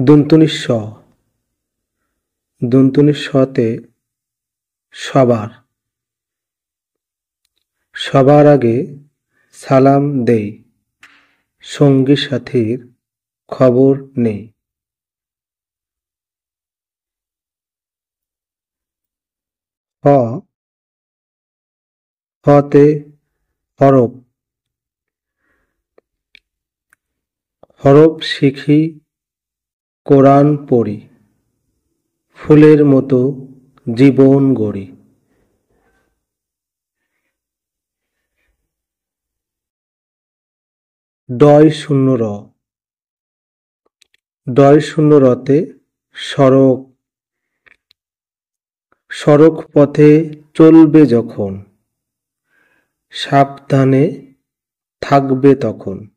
দন্তনি স, দন্তনি সতে সবার, সবার আগে সালাম দেই, সঙ্গী সাথীর খবর নেই। হ, হতে হরফ, হরফ শিখি, কোরআন পড়ি, ফুলের মতো জীবন গড়ি। ডয় শূন্য র, ডয় শূন্য রতে সড়ক, সড়ক পথে চলবে যখন, সাবধানে থাকবে তখন।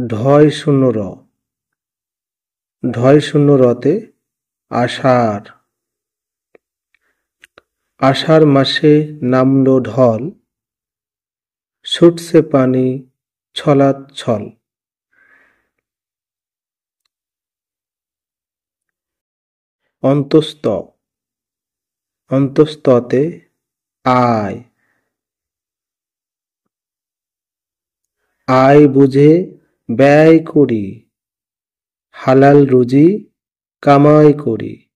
ঢয় শূন্য র, ঢয় শূন্য রতে আষাঢ়, আষাঢ় মাসে নামলো ঢল, ছুটছে পানি ছলাৎ-ছল। অন্তঃস্থ, অন্তঃস্থতে আয়, আয় বুঝে ব্যয় করি, হালাল রুজি কামাই করি।